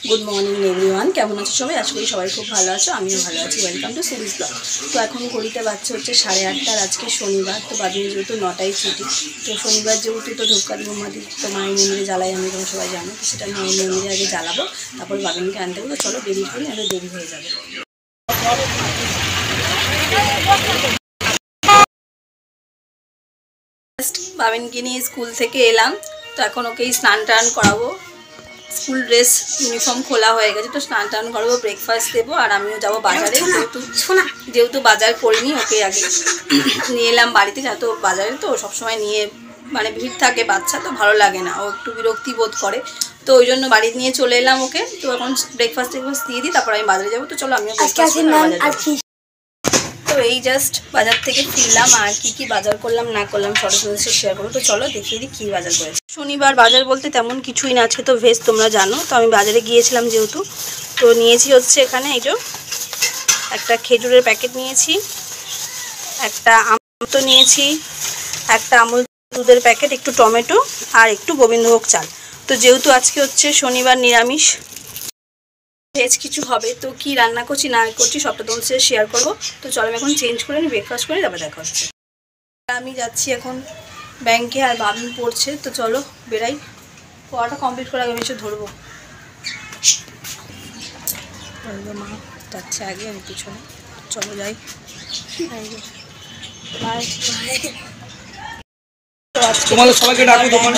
Good morning everyone, কেমন আছো সবাই? আশা করি সবাই খুব ভালো আছো, আমিও ভালো আছি। Welcome to সুরিজ blog. তো এখন ঘড়িতে বাচ্চা হচ্ছে 8:30। আজকে শনিবার, তো বাবির যেহেতু 9টায় ছুটি, তো শনিবার যেহেতু তো ধূপকাঠি মোমবাতি তো মায়ের মন্দিরে জ্বালাই, আমি তোমরা সবাই জানো। তো সেটা মায়ের মন্দিরে আগে জ্বালাবো, তারপর বাবিনকে আনতে হবে। তো চলো বেরিয়ে পড়ি, আগে দেরি হয়ে যাবে। বাবিনকে নিয়ে স্কুল থেকে এলাম, তো এখন ওকেই স্নান টান করাবো। স্কুল ড্রেস ইউনিফর্ম খোলা হয়ে গেছে, তো স্নান টান করবো, ব্রেকফাস্ট দেবো, আর আমিও যাবো বাজারে। যেহেতু বাজার করিনি, ওকে আগে নিয়ে এলাম বাড়িতে। তো বাজারে তো সবসময় নিয়ে মানে ভিড় থাকে, বাচ্চা তো ভালো লাগে না, ও একটু বিরক্তি বোধ করে, তো ওই জন্য বাড়িতে নিয়ে চলে এলাম ওকে। তো এখন ব্রেকফাস্ট দিয়ে দিই, তারপর আমি বাজারে যাবো। তো চলো আমিও তো এই জাস্ট বাজার থেকে ফিরলাম, আর কি বাজার করলাম না করলাম সরাসরি শেয়ার করবো। তো চলো দেখিয়ে দিই কী বাজার করেছি। শনিবার বাজার বলতে তেমন কিছুই না, আজকে তো ভেজ তোমরা জানো। তো আমি বাজারে গিয়েছিলাম যেহেতু, তো নিয়েছি হচ্ছে এখানে এই যে একটা খেজুরের প্যাকেট নিয়েছি, একটা আমতো নিয়েছি, একটা আমুল দুধের প্যাকেট, একটু টমেটো, আর একটু গোবিন্দভোগ চাল। তো যেহেতু আজকে হচ্ছে শনিবার, নিরামিষ ভেজ কিছু হবে, তো কি রান্না করছি না করছি সবটা তোমার সাথে শেয়ার করবো। তো চলো আমি এখন চেঞ্জ করে নিই, ব্রেকফাস্ট করে তারপর দেখা হচ্ছে। আমি যাচ্ছি এখন ব্যাংকে, আর বাবিন পড়ছে। তো চলো বেরাই, পড়াটা কমপ্লিট করে আগে আমি এসে ধরবো। মা যাচ্ছে আগে, আমি পিছনে। চলো যাই। তোমাদের সবাইকে ডাকো দোকানে।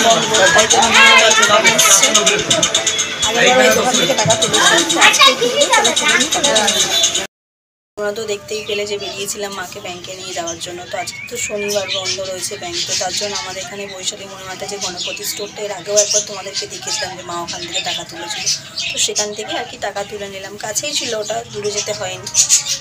আগের দোকান থেকে টাকা তুলেছি। তোমরা তো দেখতেই পেলে যে বেরিয়েছিলাম মাকে ব্যাংকে নিয়ে যাওয়ার জন্য। তো আজকে তো শনিবার বন্ধ রয়েছে ব্যাংক, তো তার জন্য আমাদের এখানে বৈশালী মনিমাতা যে গণপতি স্টোরটা, এর আগেও একবার তোমাদেরকে দেখেছিলাম যে মা ওখান থেকে টাকা তুলেছিল। তো সেখান থেকে আর কি টাকা তুলে নিলাম, কাছেই ছিল ওটা, দূরে যেতে হয়নি।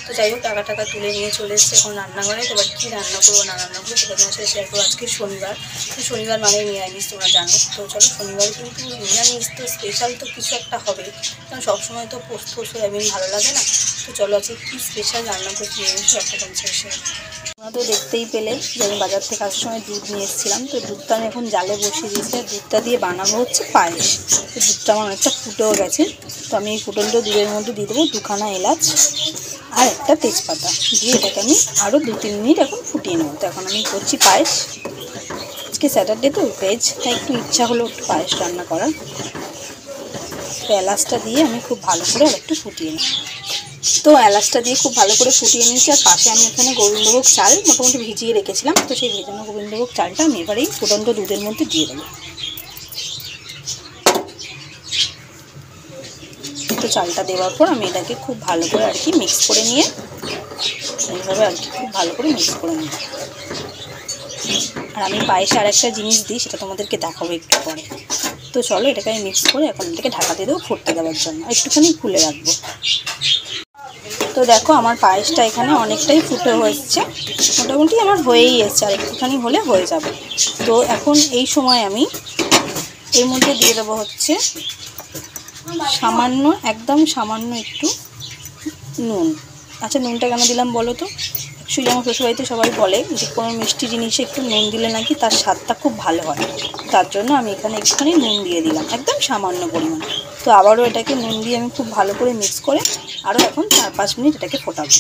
তো যাই হোক টাকা তুলে নিয়ে চলে এসেছে এখন রান্নাঘরে। তো এবার কী রান্না করবো না রান্না করবো সেটা তোমার সাথে শেয়ার করবো। আজকে শনিবার, তো শনিবার মানে নিরামিষ তোমরা জানো। তো চলো শনিবার কিন্তু নিরামিষ, তো স্পেশাল তো কিছু একটা হবে, কারণ সবসময় তো পোস্ত সয়াবিন ভালো লাগে না। তো চলো আজকে কী স্পেশাল রান্না করছি একটা কনসেশন। তোমরা তো দেখতেই পেলে যে আমি বাজার থেকে আসার সময় দুধ নিয়ে এসেছিলাম। তো দুধটা আমি এখন জালে বসিয়ে দিয়েছি, আর দুধটা দিয়ে বানাবো হচ্ছে পায়েস। তো দুধটা আমার অনেকটা ফুটেও গেছে, তো আমি এই ফুটন্ত দুধের মধ্যে দিয়ে দেবো 2খানা এলাচ আর একটা তেজপাতা, দিয়ে এটাকে আমি আরও 2-3 মিনিট এখন ফুটিয়ে নেবো। তো এখন আমি করছি পায়েস। আজকে স্যাটারডে তো ভেজ, তাই একটু ইচ্ছা হলো একটু পায়েস রান্না করার। তো এলাচটা দিয়ে আমি খুব ভালো করে আর একটু ফুটিয়ে নিই। তো এলাচটা দিয়ে খুব ভালো করে ফুটিয়ে নিয়েছি, আর পাশে আমি এখানে গোবিন্দভোগ চাল মোটামুটি ভিজিয়ে রেখেছিলাম। তো সেই ভেজানো গোবিন্দভোগ চালটা আমি এবারেই ফুটন্ত দুধের মধ্যে দিয়ে দেবো। তো চালটা দেওয়ার পর আমি এটাকে খুব ভালো করে আর কি মিক্স করে নিয়ে এইভাবে আর কি খুব ভালো করে মিক্স করে নিই। আর আমি পায়েসে আর একটা জিনিস দিই, সেটা তোমাদেরকে দেখাবো একটু পরে। তো চলো এটাকে আমি মিক্স করে এখন এটাকে ঢাকা দিয়ে দেবো ফুটতে দেওয়ার জন্য, একটুখানি খুলে রাখবো। তো দেখো আমার পায়েসটা এখানে অনেকটাই ফুটে হয়েছে, মোটামুটি আমার হয়েই এসছে, আর একটুখানি হলে হয়ে যাবে। তো এখন এই সময় আমি এর মধ্যে দিয়ে দেবো হচ্ছে সামান্য, একদম সামান্য একটু নুন। আচ্ছা নুনটা কেন দিলাম বলো তো? অ্যাকচুয়ালি আমার শ্বশুরবাড়িতে সবাই বলে যে কোনো মিষ্টি জিনিসে একটু নুন দিলে নাকি তার স্বাদটা খুব ভালো হয়, তার জন্য আমি এখানে একটুখানি নুন দিয়ে দিলাম, একদম সামান্য পরিমাণ। তো আবারও এটাকে নুন দিয়ে আমি খুব ভালো করে মিক্স করে আরও এখন 4-5 মিনিট এটাকে ফোটাবো।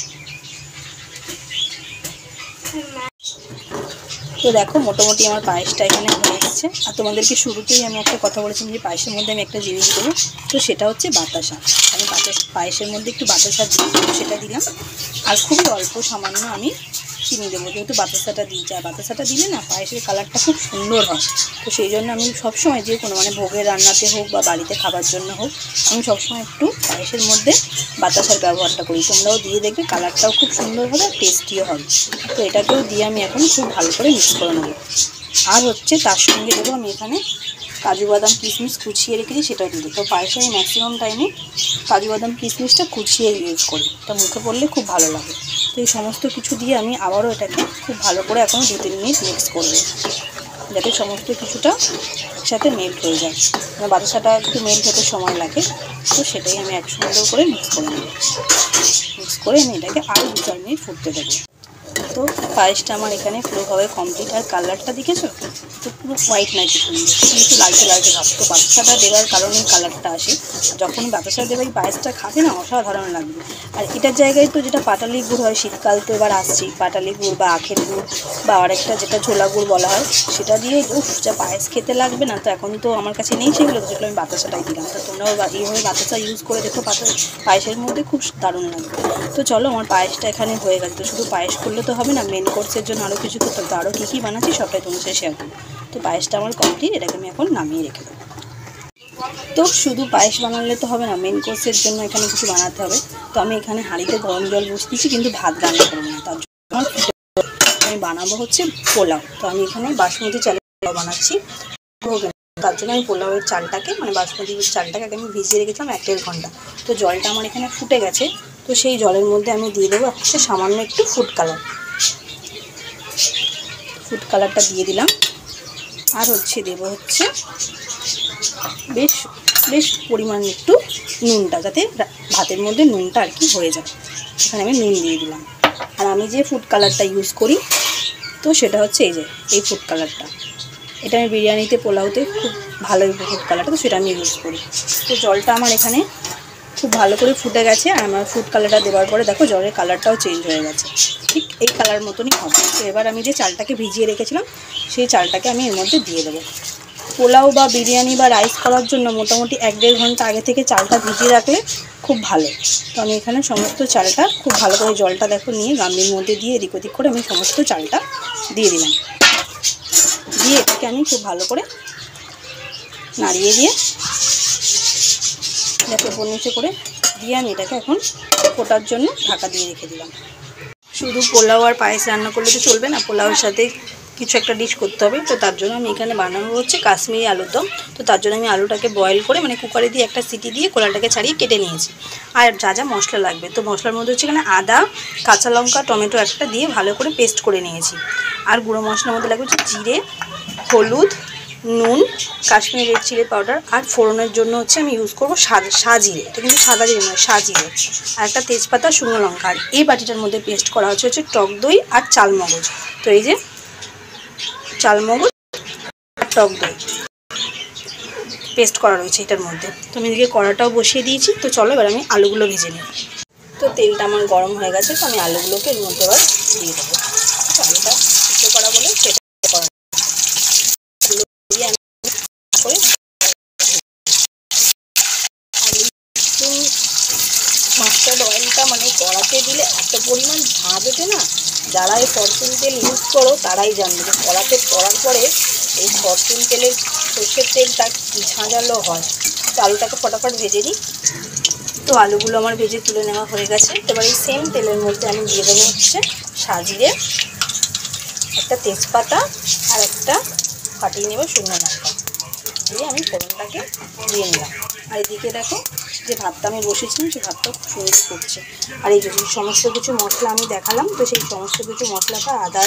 তো দেখো মোটামুটি আমার পায়েসটা এখানে হয়ে গেছে। আর তোমাদেরকে শুরুতেই আমি একটা কথা বলেছিলাম যে পায়েসের মধ্যে আমি একটা জিনিস দেবো, তো সেটা হচ্ছে বাতাসা। আমি পায়েসের মধ্যে একটু বাতাসা দিই, সেটা দিলাম। আর খুবই অল্প সামান্য আমি চিনি দেবো, যেহেতু বাতাসাটা দিই, আর বাতাসাটা দিলে না পায়েসের কালারটা খুব সুন্দর হয়। তো সেই জন্য আমি সবসময় যে কোনো মানে ভোগের রান্নাতে হোক বা বাড়িতে খাবার জন্য হোক, আমি সবসময় একটু পায়েসের মধ্যে বাতাসার ব্যবহারটা করি। তোমরাও দিয়ে দেখবে, কালারটাও খুব সুন্দর হবে আর টেস্টিও হবে। তো এটাকেও দিয়ে আমি এখন খুব ভালো করে মিক্স করে নেবো। আর হচ্ছে তার সঙ্গে দেবো আমি এখানে কাজু বাদাম কিশমিশ কুচিয়ে রেখেছি, সেটাও দিয়ে দেবো। তো পায়েসে আমি ম্যাক্সিমাম টাইমে কাজু বাদাম কিশমিশটা কুচিয়ে ইউজ করি, এটা মুখে পড়লে খুব ভালো লাগে। তো এই সমস্ত কিছু দিয়ে আমি আবারও এটাকে খুব ভালো করে এখনও 2-3 মিনিট মিক্স করবো, যাতে সমস্ত কিছুটা একসাথে মেল্ট হয়ে যায়। মানে বাতাসাটা একটু মেল্ট হতে সময় লাগে, তো সেটাই আমি এক সুন্দর করে মিক্স করে নেব। মিক্স করে আমি এটাকে আরও 2-4 মিনিট ফুটতে দেবো। তো পায়েসটা আমার এখানে পুরোভাবে কমপ্লিট। আর কালারটা দেখেছো তো পুরো হোয়াইট নয়, কিন্তু লালচে লালচে ভাব। তো বাতাসাটা দেওয়ার কারণে কালারটা আসে। যখন বাতাসা দেবে এই পায়েসটা খাবে না, অসাধারণ লাগবে। আর এটার জায়গায় তো যেটা পাটালি গুড় হয়, শীতকাল তো এবার আসছেই, পাটালি গুড় বা আখের গুড় বা আরেকটা যেটা ছোলা গুড় বলা হয়, সেটা দিয়ে যা পায়েস খেতে লাগবে না। তো এখন তো আমার কাছে নেই সেগুলো, তো সেগুলো আমি বাতাসাটাই দিলাম। তো তোমরাও এইভাবে বাতাসা ইউজ করে দেখো, পায়েসের মধ্যে খুব দারুণ লাগবে। তো চলো, আমার পায়েসটা এখানে হয়ে গেছে। তো শুধু পায়েস করলে তো হবে না, মেন কোর্সের জন্য আরও কিছু করতে হবে। তো আরও কী কী বানাচ্ছি সবটাই তোমার সাথে শেয়ার করবো। তো পায়েসটা আমার কমপ্লিট, এটাকে আমি এখন নামিয়ে রেখে দেবো। তো শুধু পায়েস বানালে তো হবে না, মেন কোর্সের জন্য এখানে কিছু বানাতে হবে। তো আমি এখানে হাঁড়িতে গরম জল বসিয়েছি, কিন্তু ভাত রান্না করবো না। তার জন্য আমি বানাবো হচ্ছে পোলাও। তো আমি এখানে বাসমতি চালের পোলাও বানাচ্ছি। তার জন্য আমি পোলাওয়ের চালটাকে, মানে বাসমতি চালটাকে আমি ভিজিয়ে রেখেছিলাম 1-1.5 ঘন্টা। তো জলটা আমার এখানে ফুটে গেছে। তো সেই জলের মধ্যে আমি দিয়ে দেবো হচ্ছে সামান্য একটু ফুড কালারটা দিয়ে দিলাম। আর হচ্ছে দেবো হচ্ছে বেশ পরিমাণ একটু নুনটা, যাতে ভাতের মধ্যে নুনটা আর কি হয়ে যায়। এখানে আমি নুন দিয়ে দিলাম। আর আমি যে ফুড কালারটা ইউজ করি, তো সেটা হচ্ছে এই ফুড কালারটা। এটা আমি বিরিয়ানিতে পোলাওতে খুব ভালো ফুড কালারটা, তো সেটা আমি ইউজ করি। তো জলটা আমার এখানে খুব ভালো করে ফুটে গেছে। আর আমার ফুড কালারটা দেওয়ার পরে দেখো জলের কালারটাও চেঞ্জ হয়ে গেছে, ঠিক এই কালার মতনই হবে। তো এবার আমি যে চালটাকে ভিজিয়ে রেখেছিলাম, সেই চালটাকে আমি এর মধ্যে দিয়ে দেবো। পোলাও বা বিরিয়ানি বা রাইস করার জন্য মোটামুটি 1-1.5 ঘন্টা আগে থেকে চালটা ভিজিয়ে রাখলে খুব ভালো। তো আমি এখানে সমস্ত চালটা খুব ভালো করে জলটা দেখো নিয়ে গামলির মধ্যে দিয়ে এদিক ওদিক করে আমি সমস্ত চালটা দিয়ে দিলাম। দিয়ে এটাকে আমি খুব ভালো করে নাড়িয়ে দিয়ে দেখো উপর নিচে করে দিয়ে আমি এটাকে এখন ফোটার জন্য ঢাকা দিয়ে রেখে দিলাম। শুধু পোলাও আর পায়েস রান্না করলে তো চলবে না, পোলাওর সাথে কিছু একটা ডিশ করতে হবে। তো তার জন্য আমি এখানে বানানো হচ্ছে কাশ্মীরি আলুর দম। তো তার জন্য আমি আলুটাকে বয়েল করে, মানে কুকারে দিয়ে একটা সিটি দিয়ে কোলাটাকে ছাড়িয়ে কেটে নিয়েছি। আর যা যা মশলা লাগবে, তো মশলার মধ্যে হচ্ছে এখানে আদা, কাঁচা লঙ্কা, টমেটো একটা দিয়ে ভালো করে পেস্ট করে নিয়েছি। আর গুঁড়ো মশলার মধ্যে লাগবে হচ্ছে জিরে, হলুদ, নুন, কাশ্মীরি রেড চিলি পাউডার। আর ফোড়নের জন্য হচ্ছে আমি ইউজ করবো সাজিরে। এটা কিন্তু সাদা জিরে নয়, সাজিরে। আর একটা তেজপাতা, শুকনো লঙ্কা। আর এই বাটিটার মধ্যে পেস্ট করা হচ্ছে টক দই আর চালমগজ। তো এই যে চালমগজ আর টক দই পেস্ট করা রয়েছে এটার মধ্যে। তো আমি এদিকে কড়াটাও বসিয়ে দিয়েছি। তো চলো এবার আমি আলুগুলো ভেজে নিই। তো তেলটা আমার গরম হয়ে গেছে, তো আমি আলুগুলোকে এর মধ্যে এবার দিয়ে দেবো। আলুটা সিদ্ধ করা বলে সেটা করা দিয়ে আমি করে মাস্টার্ড অয়েলটা মানে কড়াতে দিলে এত পরিমাণ ঝাঁজ ওঠে না। যারা এই ফরচুন তেল ইউজ করো তারাই জানবে যে কড়াতে পড়ার পরে এই ফরচুন তেলের সর্ষের তেলটা কী ঝাঁঝালো হয়। তো আলুটাকে ফটাফট ভেজে নিই। তো আলুগুলো আমার ভেজে তুলে নেওয়া হয়ে গেছে। এবার এই সেম তেলের মধ্যে আমি দিয়ে দেবো হচ্ছে সাজিরে, একটা তেজপাতা আর একটা ফাটিয়ে নেব শুকনো লঙ্কা দিয়ে আমি ফোড়নটাকে দিয়ে নিলাম। আর এদিকে দেখো যে ভাতটা আমি বসেছিলাম, সেই ভাতটা খুব সুন্দর করছে। আর এই যে সমস্ত কিছু মশলা আমি দেখালাম, তো সেই সমস্ত কিছু মশলাটা আদা,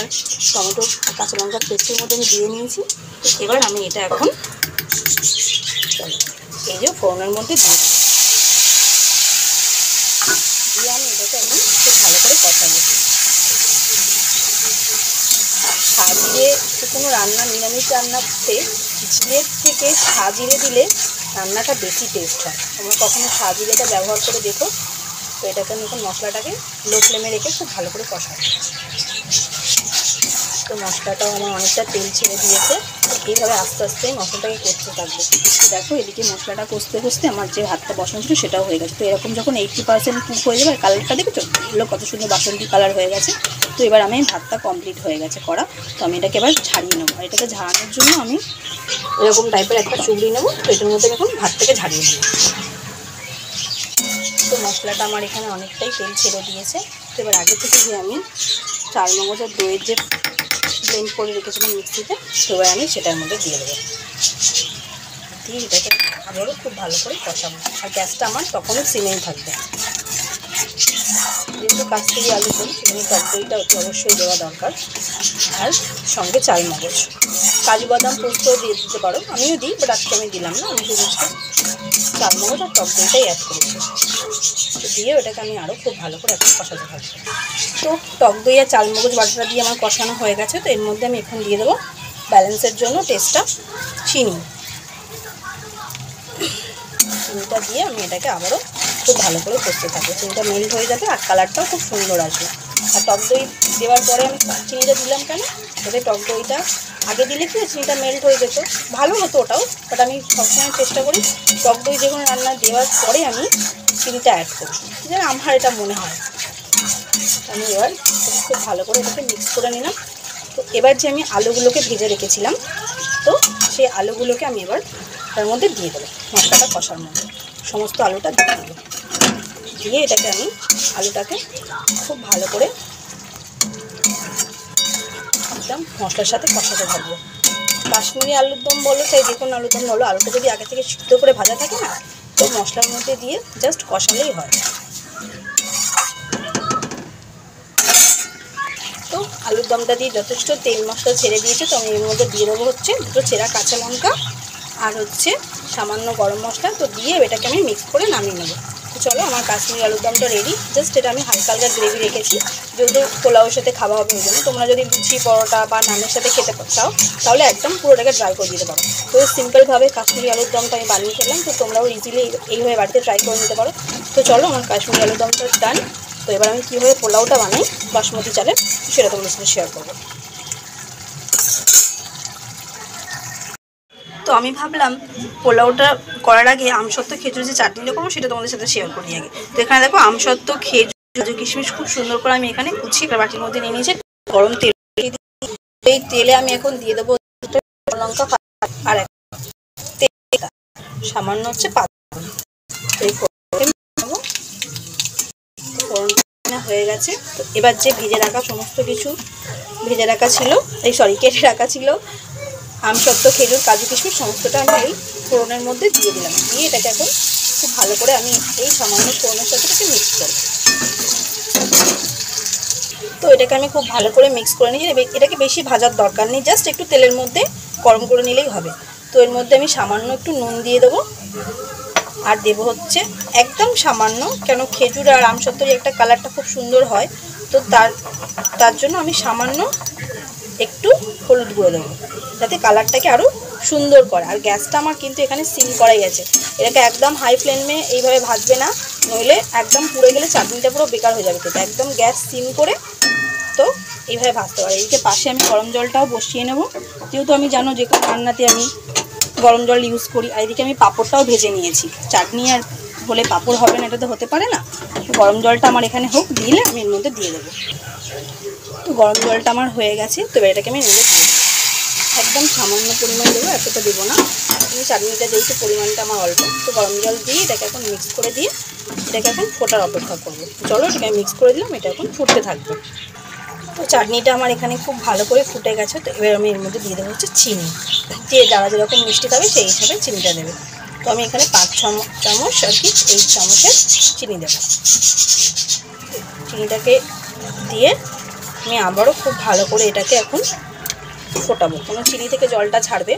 টমেটো, কাঁচা লঙ্কার পেস্টের মধ্যে আমি দিয়ে নিয়েছি। এবার আমি এটা এখন এই যে ফোড়নের মধ্যে দিয়ে দিই, দিয়ে আমি এটাকে এখন খুব ভালো করে কষাবো। সাজিরে কোনো রান্না, নিরামিষ রান্নাতে জিরের থেকে সাজিরে দিলে রান্নাটা বেশি টেস্ট হয়। তোমরা কখনো সাজিরেটা ব্যবহার করে দেখো। তো এটাকে আমি এখন মশলাটাকে লো ফ্লেমে রেখে খুব ভালো করে কষাবো। তো মশলাটাও আমার অনেকটা তেল ছেড়ে দিয়েছে। এইভাবে আস্তে আস্তে মশলাটাকে কষতে থাকবে। তো দেখো এদিকে মশলাটা কষতে কষতে আমার যে ভাতটা বসানো ছিল সেটাও হয়ে গেছে। তো এরকম যখন 80% কুক হয়ে যাবে, আর কালারটা দেখেছো এগুলো কত সুন্দর বাসন্তী কালার হয়ে গেছে। তো এবার আমি ভাতটা কমপ্লিট হয়ে গেছে করা। তো আমি এটাকে এবার ঝাড়িয়ে নেবো। আর এটাকে ঝাড়ানোর জন্য আমি এরকম টাইপের একটা চুবড়ি নেবো। তো এটার মধ্যে এখন ভাতটাকে ঝাড়িয়ে নেবো। তো মশলাটা আমার এখানে অনেকটাই তেল ছেড়ে দিয়েছে। তো এবার আগে থেকে যে আমি চালমগজ আর দইয়ের যে ব্লেন্ড করে রেখেছিলাম মিক্সিতে, তো এবার আমি সেটার মধ্যে দিয়ে দেবো। দিয়ে এটাকে আবারও খুব ভালো করে কষাবো। আর গ্যাসটা আমার তখনও সিমেই থাকবে। যেহেতু কাশ্মীরি আলু করি, সেখানে টক দইটা অবশ্যই দেওয়া দরকার। আর সঙ্গে চালমগজ, কাজু বাদাম পোস্তও দিয়ে দিতে পারো, আমিও দিই, বাট আজকে আমি দিলাম না, আমি শুধু চালমগজ আর টক দইটাই অ্যাড করেছি। তো দিয়ে ওটাকে আমি আরও খুব ভালো করে এখন কষাতে থাকবো। তো টক দই আর চালমগজ বাটাটা দিয়ে আমার কষানো হয়ে গেছে। তো এর মধ্যে আমি এখন দিয়ে দেবো ব্যালেন্সের জন্য টেস্টটা চিনিটা দিয়ে আমি এটাকে আবারও খুব ভালো করে কষতে থাকবো। চিনিটা মেল্ট হয়ে যাবে আর কালারটাও খুব সুন্দর আসবে। আর টক দই দেওয়ার পরে আমি চিনিটা দিলাম কেন, যাতে টক দইটা আগে দিলে কি চিনিটা মেল্ট হয়ে যেত, ভালো হতো ওটাও, বাট আমি সবসময় চেষ্টা করি টক দই যে কোনো রান্না দেওয়ার পরে আমি চিনিটা অ্যাড করি, যেন আমার এটা মনে হয়। আমি এবার খুব ভালো করে এটাকে মিক্স করে নিলাম। তো এবার যে আমি আলুগুলোকে ভেজে রেখেছিলাম, তো সেই আলুগুলোকে আমি এবার তার মধ্যে দিয়ে দেবো, মশলাটা কষার মধ্যে সমস্ত আলুটা দিয়ে দেবো। দিয়ে এটাকে আমি আলুটাকে খুব ভালো করে একদম মশলার সাথে কষাতে থাকবো। কাশ্মীরি আলুর দম বলো চাই যে কোনো আলুর দম বলো, আলুটা যদি আগে থেকে সিদ্ধ করে ভাজা থাকে না, তো মশলার মধ্যে দিয়ে জাস্ট কষালেই হয়। তো আলুর দমটা দিয়ে যথেষ্ট তেল মশলা ছেড়ে দিয়েছে। তো আমি এর মধ্যে দিয়ে দেবো হচ্ছে দুটো চেরা কাঁচা লঙ্কা আর হচ্ছে সামান্য গরম মশলা। তো দিয়ে এটাকে আমি মিক্স করে নামিয়ে নেবো। তো চলো আমার কাশ্মীরি আলুর দমটা রেডি। জাস্ট এটা আমি হালকা হালকা গ্রেভি রেখেছি, যেহেতু পোলাওর সাথে খাওয়া হবে ওই জন্য। তোমরা যদি লুচি পরোটা বা নানের সাথে খেতে চাও তাহলে একদম পুরোটাকে ড্রাই করে দিতে পারো। তো সিম্পলভাবে কাশ্মীরি আলুর দমটা আমি বানিয়ে ফেললাম। তো তোমরাও ইজিলি এইভাবে বাড়িতে ট্রাই করে নিতে পারো। তো চলো আমার কাশ্মীরি আলুর দমটা ডান। তো এবার আমি কীভাবে পোলাওটা বানাই বাসমতি চালের সেটা তোমাদের সাথে শেয়ার করবো। তো আমি ভাবলাম পোলাওটা করার আগে আমসত্ত্ব খেজুর যে চাটনিটা করবো সেটা তোমাদের সাথে শেয়ার করি আগে। তো এখানে দেখো আমসত্ত্ব খেজুর কাজু কিশমিশ খুব সুন্দর করে আমি এখানে কুচিয়ে একটা বাটির মধ্যে নিয়ে নিয়েছি। গরম তেল, এই তেলে আমি এখন দিয়ে দেবো লঙ্কা আর সামান্য হচ্ছে হয়ে গেছে। তো এবার যে ভেজে রাখা সমস্ত কিছু ভেজে রাখা ছিল, কেটে রাখা ছিল আমসত্ত্ব খেজুর কাজু কিশমিশ সমস্তটা আমি এই ফোড়নের মধ্যে দিয়ে দিলাম। দিয়ে এটাকে এখন খুব ভালো করে আমি এই সামান্য ফোড়নের সাথে এটাকে মিক্স করব। তো এটাকে আমি খুব ভালো করে মিক্স করে নিই। এটাকে বেশি ভাজার দরকার নেই, জাস্ট একটু তেলের মধ্যে গরম করে নিলেই হবে। তো এর মধ্যে আমি সামান্য একটু নুন দিয়ে দেবো আর দেবো হচ্ছে একদম সামান্য, কেন খেজুর আর আমসত্ত্বের একটা কালারটা খুব সুন্দর হয়, তো তার জন্য আমি সামান্য একটু হলুদ গুঁড়ো দেবো, যাতে কালারটাকে আরও সুন্দর করে। আর গ্যাসটা আমার কিন্তু এখানে সিম করাই আছে, এটাকে একদম হাই ফ্লেমে এইভাবে ভাজবে না, নইলে একদম পুড়ে গেলে চাটনিটা পুরো বেকার হয়ে যাবে। তো একদম গ্যাস সিম করে তো এইভাবে ভাজতে পারি। এদিকে পাশে আমি গরম জলটাও বসিয়ে নেব, যেহেতু আমি জানো যে কোনো রান্নাতে আমি গরম জল ইউজ করি। আর এদিকে আমি পাঁপড়টাও ভেজে নিয়েছি, চাটনি আর হলে পাঁপড় হবে না, এটা তো হতে পারে না। গরম জলটা আমার এখানে হোক, দিলে আমি এর মধ্যে দিয়ে দেবো। তো গরম জলটা আমার হয়ে গেছে। তো এটাকে আমি নেড়ে দিয়ে দেবো, একদম সামান্য পরিমাণ দেবো, এতটা দেবো না। আমি চাটনিটা যেহেতু পরিমাণটা আমার অল্প, তো গরম জল দিয়ে এটাকে এখন মিক্স করে দিয়ে এটাকে এখন ফোটার অপেক্ষা করবো। চলো এটাকে মিক্স করে দিলাম, এটা এখন ফুটতে থাকবে। তো চাটনিটা আমার এখানে খুব ভালো করে ফুটে গেছে। তো এবার আমি এর মধ্যে দিয়ে দেবো হচ্ছে চিনি, দিয়ে যারা যেরকম মিষ্টি খাবে সেই হিসাবে চিনিটা দেবে। তো আমি এখানে 5 চামচ আর কি এই চামচের চিনি দেবো। চিনিটাকে দিয়ে আমি আবারও খুব ভালো করে এটাকে এখন ফোটাবো, কোনো চিনি থেকে জলটা ছাড়বে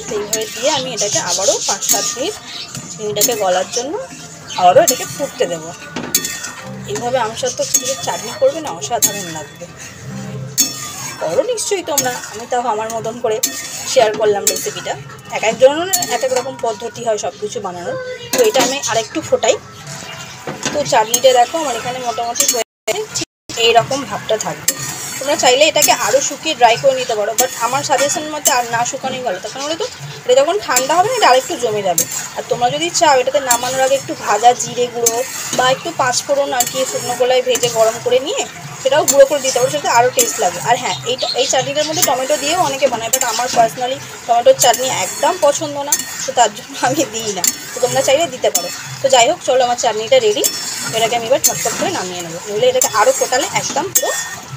সেইভাবে দিয়ে আমি এটাকে আবারও 5-7 মিনিট চিনিটাকে গলার জন্য আবারও এটাকে ফুটতে দেবো। এইভাবে আমসত্ত্ব খেজুরের চাটনি করবে না, অসাধারণ লাগবে। করো নিশ্চয়ই তোমরা, আমি তাও আমার মতন করে শেয়ার করলাম রেসিপিটা। এক একজনের এক এক রকম পদ্ধতি হয় সব কিছু বানানোর। তো এটা আমি আরেকটু ফোটাই। তো চাটনিটা দেখো আমার এখানে মোটামুটি হয়ে গেছে, এইরকম ভাবটা থাকবে। তোমরা চাইলে এটাকে আরও শুকিয়ে ড্রাই করে নিতে পারো, বাট আমার সাজেশন মতে আর না শুকানোই ভালো। তখন বলে তো এটা যখন ঠান্ডা হবে না এটা আরেকটু জমে যাবে। আর তোমরা যদি চাও এটাতে নামানোর আগে একটু ভাজা জিরে গুঁড়ো বা একটু পাঁচফোড়ন আর কি শুকনো গোলায় ভেজে গরম করে নিয়ে সেটাও গুঁড়ো করে দিতে পারো, সেটা আরও টেস্ট লাগবে। আর হ্যাঁ, এই চাটনিটার মধ্যে টমেটো দিয়েও অনেকে বানায়, বাট আমার পার্সোনালি টমেটোর চাটনি একদম পছন্দ না, তো তার জন্য আমি দিই না। তো তোমরা চাইলে দিতে পারো। তো যাই হোক, চলো আমার চাটনিটা রেডি। এটাকে আমি এবার ঝটপট করে নামিয়ে নেবো, নইলে এটাকে আরও ফোটালে একদম পুরো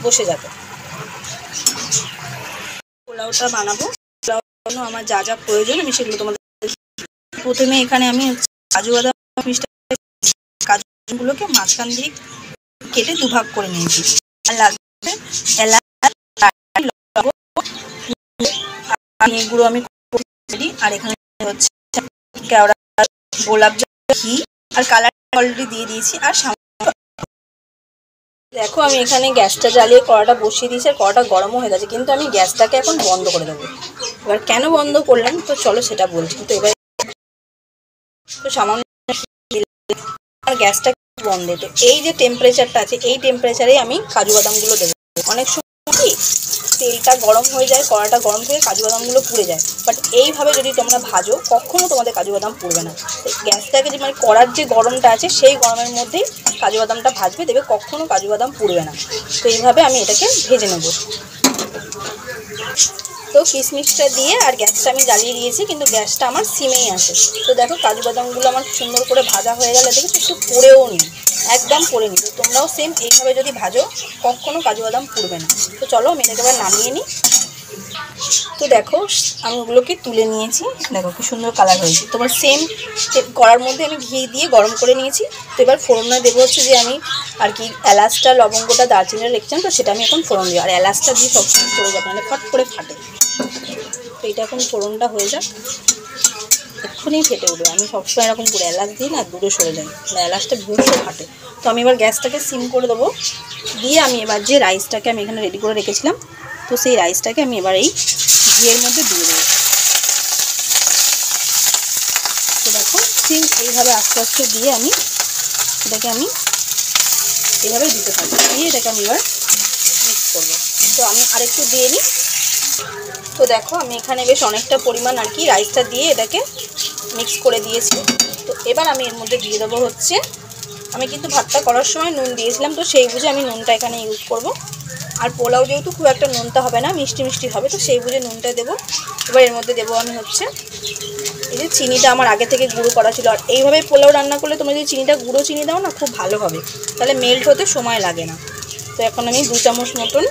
বসে যাবে। পোলাওটা বানাবো, পোলাওর জন্য আমার যা যা প্রয়োজন আমি সেগুলো তোমাদের প্রথমে এখানে আমি কাজু বাদাম কাজুগুলোকে মাঝখান দিয়ে কেটে দুভাগ করে নিয়েছি। আর লাগবে এলাচ, গুঁড়ো আমি দিই। আর এখানে হচ্ছে কেওড়া গোলাপ জল, ঘি আর কালার অলরেডি দিয়ে দিয়েছি। আর দেখো আমি এখানে গ্যাসটা জ্বালিয়ে কড়াটা বসিয়ে দিয়েছি আর কড়াটা গরমও হয়ে গেছে, কিন্তু আমি গ্যাসটাকে এখন বন্ধ করে দেবো। এবার কেন বন্ধ করলাম তো চলো সেটা বলছি। তো এবার তো সামান্য আর গ্যাসটা বন্ধ। তো এই যে টেম্পারেচারটা আছে এই টেম্পারেচারেই আমি কাজু বাদামগুলো দেবো। অনেক সময় কি তেলটা গরম হয়ে যায়, কড়াটা গরম থেকে কাজু বাদামগুলো পুড়ে যায়, বাট এইভাবে যদি তোমরা ভাজো কখনো তোমাদের কাজু বাদাম পুড়বে না। গ্যাসটাকে যে মানে কড়ার যে গরমটা আছে সেই গরমের মধ্যেই কাজু বাদামটা ভাজবে, দেবে কখনো কাজু বাদাম পুড়বে না। তো এইভাবে আমি এটাকে ভেজে নেব। তো কিশমিশটা দিয়ে আর গ্যাসটা আমি জ্বালিয়ে দিয়েছি, কিন্তু গ্যাসটা আমার সিমেই আছে। তো দেখো কাজু বাদামগুলো আমার সুন্দর করে ভাজা হয়ে গেলে দেখো একটু পুড়েও নি, একদম পুড়ে নি। তো তোমরাও সেম এইভাবে যদি ভাজো কখনো কাজু বাদাম পুড়বে না। তো চলো আমি এটাকে এবার নামিয়ে নিই। তো দেখো আমি ওগুলোকে তুলে নিয়েছি, দেখো কি সুন্দর কালার হয়েছে। তোমার সেম কড়ার মধ্যে আমি ঘি দিয়ে গরম করে নিয়েছি। তো এবার ফোড়নে দেবো হচ্ছে যে আমি আর কি এলাচটা, লবঙ্গটা, দারচিনিটা রেখেছিলাম, তো সেটা আমি এখন ফোড়ন দিই। আর এলাচটা দিয়ে সবসময় পড়ে যাবে, মানে ফট করে ফাটে। তো এটা এখন ফোড়নটা হয়ে যাক, এক্ষুনি ফেটে উঠবে। আমি সবসময় এরকম করে এলাচ দিই না, দূরে সরে যাই, এলাচটা ভীষণ ফাটে। তো আমি এবার গ্যাসটাকে সিম করে দেবো, দিয়ে আমি এবার যে রাইসটাকে আমি এখানে রেডি করে রেখেছিলাম, তো সেই রাইসটাকে আমি এবার এই ঘিয়ের মধ্যে দিয়ে দেবো। তো দেখো সিম এইভাবে আস্তে আস্তে দিয়ে আমি এটাকে এইভাবে দিতে থাকি, দিয়ে এটাকে আমি এবার মিক্স করবো। তো আমি আরেকটু দিয়ে নিই। তো দেখো আমি এখানে বেশ অনেকটা পরিমাণ আর কি রাইসটা দিয়ে এটাকে মিক্স করে দিয়েছি। তো এবার আমি এর মধ্যে দিয়ে দেবো হচ্ছে, আমি কিন্তু ভাতটা করার সময় নুন দিয়েছিলাম, তো সেই বুঝে আমি নুনটা এখানে ইউজ করব। আর পোলাও যেহেতু খুব একটা নুনটা হবে না, মিষ্টি মিষ্টি হবে, তো সেই বুঝে নুনটা দেবো। এবার এর মধ্যে দেবো আমি হচ্ছে এই যে চিনিটা আমার আগে থেকে গুঁড়ো করা ছিল। আর এইভাবে পোলাও রান্না করলে তোমরা যদি চিনিটা গুঁড়ো চিনি দাও না, খুব ভালো হবে, তাহলে মেল্ট হতে সময় লাগে না। তো এখন আমি 2 চামচ মতন,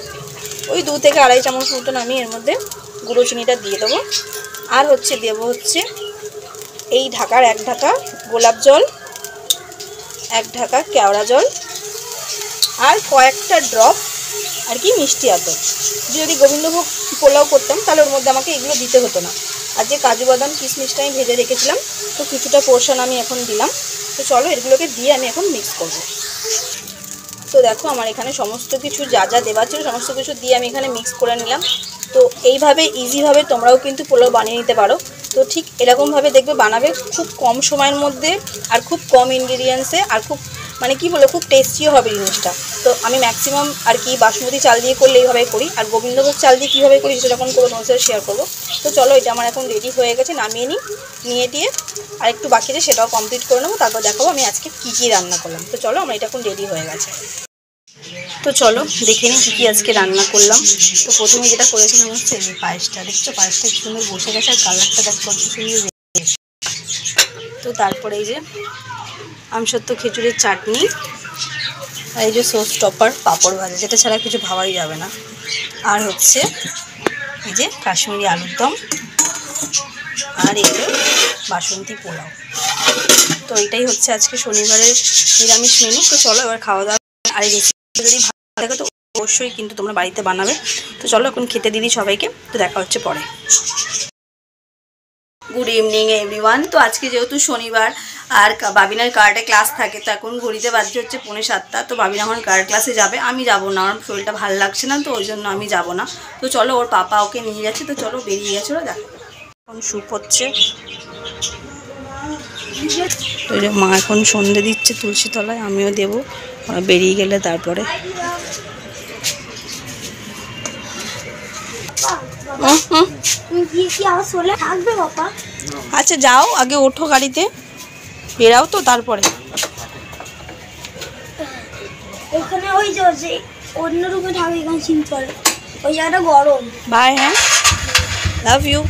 ওই 2 থেকে আড়াই চামচ মতন আমি এর মধ্যে গুঁড়ো চিনিটা দিয়ে দেবো। আর হচ্ছে দেবো হচ্ছে এই ঢাকার 1 ঢাকা গোলাপ জল, 1 ঢাকা কেওড়া জল, আর কয়েকটা ড্রপ আর কি মিষ্টি আতর। যদি গোবিন্দভোগ পোলাও করতাম তাহলে ওর মধ্যে আমাকে এগুলো দিতে হতো না। আর যে কাজু বাদাম কিশমিশটা আমি ভেজে রেখেছিলাম, তো কিছুটা পোর্শন আমি এখন দিলাম। তো চলো এগুলোকে দিয়ে আমি এখন মিক্স করব। তো দেখো আমার এখানে সমস্ত কিছু যা যা দেওয়া ছিল সমস্ত কিছু দিয়ে আমি এখানে মিক্স করে নিলাম। তো এইভাবে ইজিভাবে তোমরাও কিন্তু পোলাও বানিয়ে নিতে পারো। তো ঠিক এরকমভাবে দেখবে বানাবে, খুব কম সময়ের মধ্যে আর খুব কম ইনগ্রিডিয়েন্টসে, আর খুব মানে কি বলে খুব টেস্টিও হবে জিনিসটা। তো আমি ম্যাক্সিমাম আর কি বাসমতি চাল দিয়ে করলে এইভাবেই করি, আর গোবিন্দভোগ চাল দিয়ে কীভাবে করি সেরকম করে তোমার সাথে শেয়ার করবো। তো চলো এটা আমার এখন রেডি হয়ে গেছে, নামিয়ে নিয়ে দিয়ে আর একটু বাকি আছে সেটাও কমপ্লিট করে নেবো, তারপর দেখাবো আমি আজকে কী কী রান্না করলাম। তো চলো আমার এটা এখন রেডি হয়ে গেছে। তো চলো দেখে নিই কী কী আজকে রান্না করলাম। তো প্রথমে যেটা করেছিলাম হচ্ছে এই পায়েসটা, দেখছো পায়েসটা কি সুন্দর বসে গেছে, আর কালারটা দেখো কত সুন্দর। তো তারপরে এই যে আমসত্ত্ব খিচুড়ির চাটনি, আর এই যে সস টপার পাঁপড় ভাজা, যেটা ছাড়া কিছু ভাবাই যাবে না। আর হচ্ছে এই যে কাশ্মীরি আলুর দম, আর এই যে বাসন্তী পোলাও। তো এটাই হচ্ছে আজকে শনিবারের নিরামিষ মেনু। তো চলো এবার খাওয়া দাওয়া। আর এই রেসিপি যদি ভালো লাগে তো অবশ্যই কিন্তু তোমরা বাড়িতে বানাবে। তো চলো এখন খেতে দিই সবাইকে, তো দেখা হচ্ছে পরে। Good evening everyone. তো আজকে যেহেতু শনিবার আর বাবিনার কারাটে ক্লাস থাকে, তো এখন ঘড়িতে বাজছে হচ্ছে 6:45। তো বাবিনা এখন কারাটে ক্লাসে যাবে, আমি যাব না, আমার শরীরটা ভালো লাগছে না, তো ওই জন্য আমি যাব না। তো চলো ওর পাপা ওকে নিয়ে যাচ্ছে, তো চলো বেরিয়ে গেছে ওরা। দেখো এখন স্যুপ হচ্ছে, তো এই যে মা এখন সন্ধে দিচ্ছে তুলসী তলায়, আমিও দেবো বেরিয়ে গেলে তারপরে। আচ্ছা যাও, আগে ওঠো গাড়িতে, বেরাও তো তারপরে। ওখানে ওই যে অন্য রুমে থাকবে, এখানে সিন করে ওই জায়গাটা গরম। বাই, হ্যাঁ, লাভ ইউ।